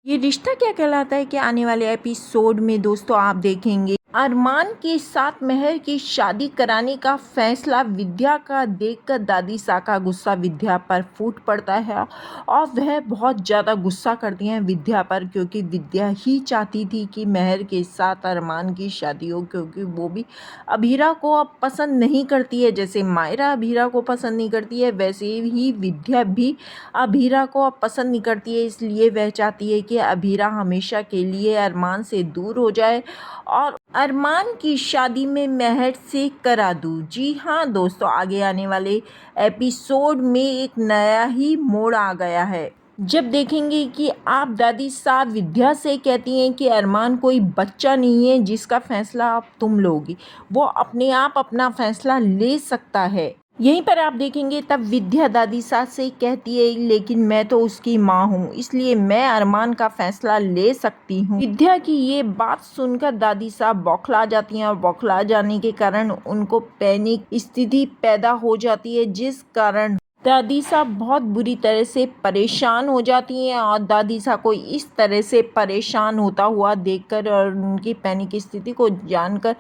ये रिश्ता क्या कहलाता है कि आने वाले एपिसोड में दोस्तों आप देखेंगे अरमान के साथ मेहर की शादी कराने का फैसला विद्या का देखकर दादी सा का गुस्सा विद्या पर फूट पड़ता है और वह बहुत ज़्यादा गुस्सा करती हैं विद्या पर, क्योंकि विद्या ही चाहती थी कि मेहर के साथ अरमान की शादी हो, क्योंकि वो भी अभीरा को अब पसंद नहीं करती है। जैसे मायरा अभीरा को पसंद नहीं करती है, वैसे ही विद्या भी अभीरा को अब पसंद नहीं करती है। इसलिए वह चाहती है कि अभीरा हमेशा के लिए अरमान से दूर हो जाए और अरमान की शादी में मेहर से करा दूँ। जी हाँ दोस्तों, आगे आने वाले एपिसोड में एक नया ही मोड़ आ गया है, जब देखेंगे कि आप दादी साहब विद्या से कहती हैं कि अरमान कोई बच्चा नहीं है जिसका फैसला अब तुम लोगी, वो अपने आप अपना फैसला ले सकता है। यहीं पर आप देखेंगे तब विद्या दादी सास से कहती है लेकिन मैं तो उसकी माँ हूँ, इसलिए मैं अरमान का फैसला ले सकती हूँ। विद्या की ये बात सुनकर दादी साहब बौखला जाती हैं और बौखला जाने के कारण उनको पैनिक स्थिति पैदा हो जाती है, जिस कारण दादी साहब बहुत बुरी तरह से परेशान हो जाती हैं। और दादी साहब को इस तरह से परेशान होता हुआ देखकर और उनकी पैनिक स्थिति को जानकर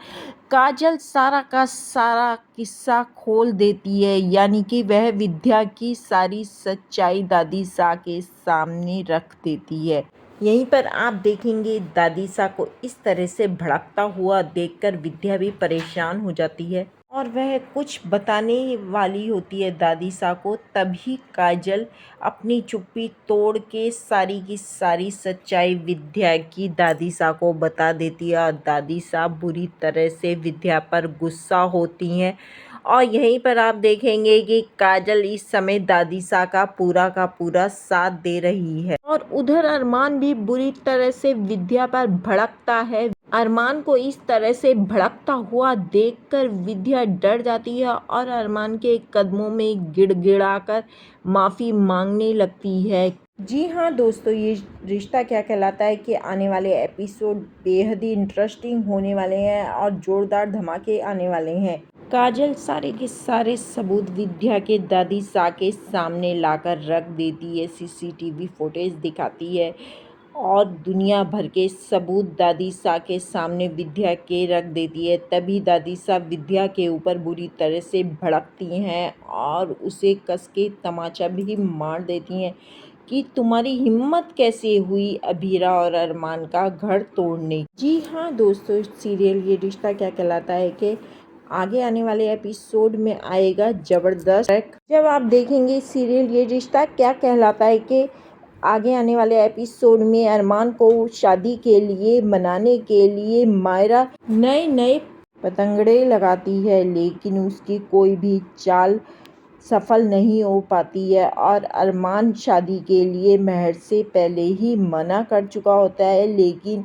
काजल सारा का सारा किस्सा खोल देती है, यानी कि वह विद्या की सारी सच्चाई दादी सा के सामने रख देती है। यहीं पर आप देखेंगे दादी सा को इस तरह से भड़कता हुआ देखकर विद्या भी परेशान हो जाती है और वह कुछ बताने वाली होती है दादी सा को। तभी काजल अपनी चुप्पी तोड़ के सारी की सारी सच्चाई विद्या की दादी सा को बता देती है और दादी सा बुरी तरह से विद्या पर गुस्सा होती हैं। और यहीं पर आप देखेंगे कि काजल इस समय दादी सा का पूरा साथ दे रही है और उधर अरमान भी बुरी तरह से विद्या पर भड़कता है। अरमान को इस तरह से भड़कता हुआ देखकर विद्या डर जाती है और अरमान के कदमों में गिड़गिड़ाकर माफ़ी मांगने लगती है। जी हाँ दोस्तों, ये रिश्ता क्या कहलाता है कि आने वाले एपिसोड बेहद ही इंटरेस्टिंग होने वाले हैं और ज़ोरदार धमाके आने वाले हैं। काजल सारे के सारे सबूत विद्या के दादी सा के सामने लाकर रख देती है, सीसीटीवी फुटेज दिखाती है और दुनिया भर के सबूत दादी सा के सामने विद्या के रख देती है। तभी दादी सा विद्या के ऊपर बुरी तरह से भड़कती हैं और उसे कस के तमाचा भी मार देती हैं कि तुम्हारी हिम्मत कैसे हुई अभीरा और अरमान का घर तोड़ने। जी हाँ दोस्तों, सीरियल ये रिश्ता क्या कहलाता है कि आगे आने वाले एपिसोड में आएगा ज़बरदस्त ट्रैक। जब आप देखेंगे सीरियल ये रिश्ता क्या कहलाता है कि आगे आने वाले एपिसोड में अरमान को शादी के लिए मनाने के लिए मायरा नए नए पतंगड़े लगाती है, लेकिन उसकी कोई भी चाल सफल नहीं हो पाती है और अरमान शादी के लिए मेहर से पहले ही मना कर चुका होता है। लेकिन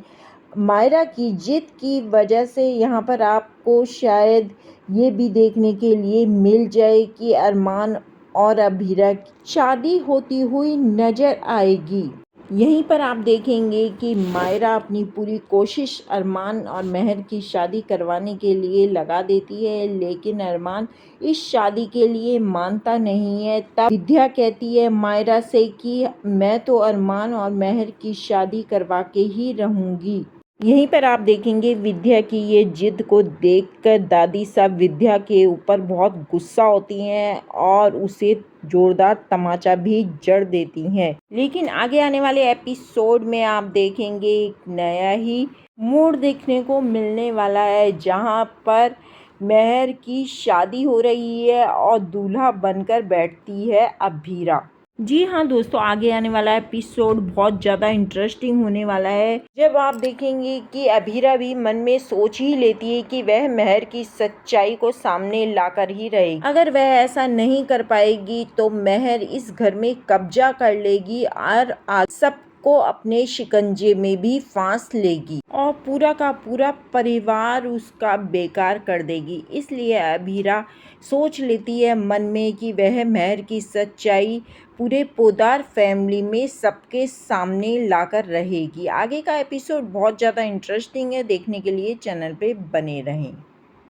मायरा की जिद की वजह से यहाँ पर आपको शायद ये भी देखने के लिए मिल जाए कि अरमान और अभीरा की शादी होती हुई नजर आएगी। यहीं पर आप देखेंगे कि मायरा अपनी पूरी कोशिश अरमान और मेहर की शादी करवाने के लिए लगा देती है, लेकिन अरमान इस शादी के लिए मानता नहीं है। तब विद्या कहती है मायरा से कि मैं तो अरमान और मेहर की शादी करवा के ही रहूँगी। यहीं पर आप देखेंगे विद्या की ये जिद को देखकर दादी साहब विद्या के ऊपर बहुत गुस्सा होती हैं और उसे जोरदार तमाचा भी जड़ देती हैं। लेकिन आगे आने वाले एपिसोड में आप देखेंगे एक नया ही मोड़ देखने को मिलने वाला है, जहां पर मेहर की शादी हो रही है और दूल्हा बनकर बैठती है अभीरा। जी हाँ दोस्तों, आगे आने वाला एपिसोड बहुत ज़्यादा इंटरेस्टिंग होने वाला है, जब आप देखेंगे कि अभीरा भी मन में सोच ही लेती है कि वह मेहर की सच्चाई को सामने लाकर ही रहेगी। अगर वह ऐसा नहीं कर पाएगी तो मेहर इस घर में कब्जा कर लेगी और आज सबको अपने शिकंजे में भी फांस लेगी और पूरा का पूरा परिवार उसका बेकार कर देगी। इसलिए अभीरा सोच लेती है मन में कि वह मेहर की सच्चाई पूरे पोद्दार फैमिली में सबके सामने लाकर रहेगी। आगे का एपिसोड बहुत ज़्यादा इंटरेस्टिंग है, देखने के लिए चैनल पे बने रहें।